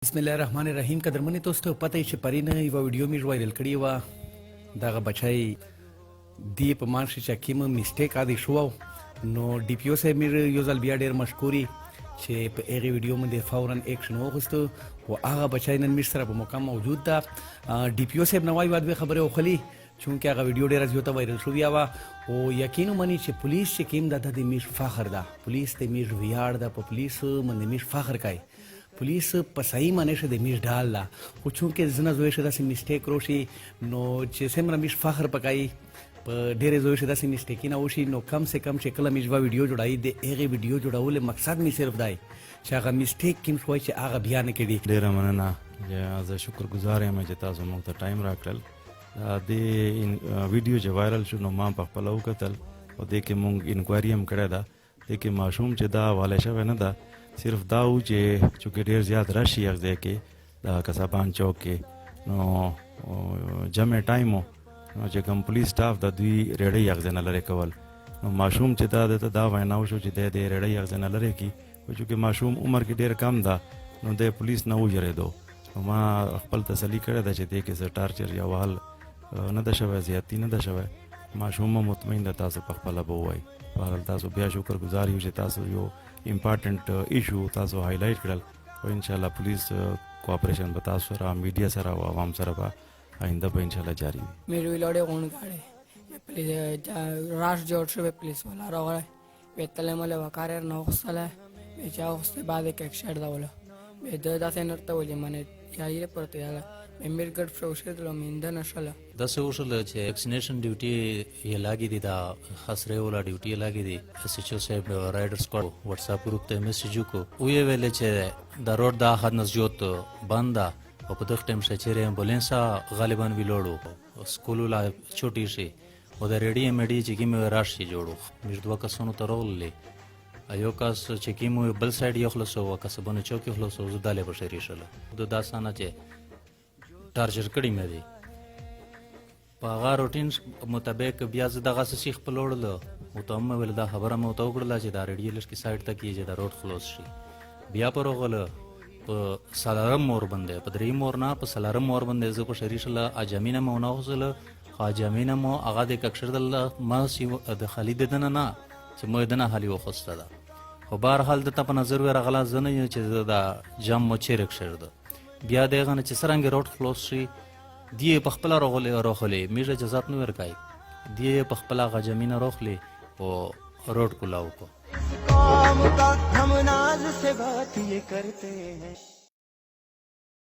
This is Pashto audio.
بسم الله الرحمن الرحیم. قدرمنې دوستو، پته یې چې پرین یوه ویډیو مې وایرل کړې وه. دغه بچی دی په مان چې کومه میسټیک عادي شو، نو ډي پی او صاحب مې یو ځل بیا ډېر مشکوري چې په هغې ویډیو باندې فورا ایکشن واخیستو او هغه بچی نن مې سره په موقع موجود ده. ډي پی او صاحب نه وایي باید دوې خبرې وخلي چونکې هغه ویډیو ډېره زیاته وایرل شوې وه او یقین ومني چې پولیس چې کوم ده د میش فخر ده، پولیس د میش ویاړ ده، په پولیسو باندې میش فخر کوي. پولیس په صحیح معنی شه د میش ډال لا خو چونکې زنه زوی شه داسې میسټیک روشي نو چې څومره میش فخر پکایي په ډېرې زوی شه داسې میسټیکونه وشي نو کم سے کم چې کله میش ویډیو جوړایي د هغې ویډیو جوړولو مقصد مې صرف دی چې هغه میسټیک کوم شوی چې هغه بیا نه کړي. ډېره مننه، زه شکرګزار یم چې تاسو موږ ته ټایم راکړل. د ویډیو چې وایرل شو نو ما په خپله وکتل او دې کې موږ انکوایري هم کړې ده. دې کې ماشوم چې دا حواله شوی نه ده، صرف دا و چې چونکې ډېر زیات رش یې ځای کې د قصابان چوک کې نو جمع ټایم و نو چې کوم پولیس سټاف د دوی ریډۍ یغځې نه لرې کول نو ماشوم چې دا دته دا وینا وشو چې دی د ریډۍ یغځې نه لرې کړي خو چونکې ماشوم عمر کې ډېر کم ده نو دی پولیس نه وژرېدو. نو ما خپل تسلي کړې ده چې دې کې څه ټارچر یا وهل نه ده شوی، زیاتي نه ده شوی. ماشوم مطمئن ده، تاسو په خپله به ووایي. بهرحال تاسو بیا شکرګزار یو چې تاسو یو امپارټنټ ایشو تاسو هایلایټ کړل او انشاءالله پولیس کوآپریشن به تاسو سره میډیا سره او عوام سره به آینده به انشاءالله جاری وي. मेरो इलाडे कोण काढे पुलिस राश जोड शो पुलिस वाला रोगळे वेतले मले वकारे न होसले बेचा होस्ते बाद एक एक्शन दावलो बे ददा सेनरता वली माने यायले परत याला मेमरगड प्रोसेस लो मिंदा नशला داسې وشول چې ویکسینیشن ډیوټي یې لاګې دي، دا خسرې ولا ډیوټي یې لاګې دي. اس ایچ او صاحب رایډر سکواډ واتساپ ګروپ ته میسج وکړو، ویې ویلې چې د روډ دا حد نه زیات بند ده او په دغه ټایم کې چیرې امبولانس غالبا ویلوړو سکولو لا چوټي شي او د ریډي امیډي چې کیمو راشي جوړو مې دوه کسانو ته راغلي. ایو کس چې کیمو بل سایډ یو خلاصو وکسبونه چوکي خلاصو زداله بشری شله د داسانه چې ټارچر کړی مې دی په هغه روټین مطابق بیا زه دغه څه سیخ په لوړل او ته مې ویل دا خبره مې ورته وکړله چې دا ریډي لږ سایډ ته کېږي چې دا روډ خلاص شي. بیا په راغله په سالارم مور باندې په درې مور نه په سالارم مور باندې زه په شری شله اجامینه مې ونه وغځله خو اجامینه مو هغه د ککشر د ما د خالد دنه نه چې مې دنه حالي وخسته ده خو بهرحال د ته په نظر ورغله زه نه یم چې دا جام مو چیرې کشر ده. بیا دغه نه چې څرنګه روډ خلاص شي دی په خپل راغلی میږه جزات نه ورکای دی په خپل غجمینه راخلی او روډ کولاو کو قوم کا हम नाज से बात ये करते हैं.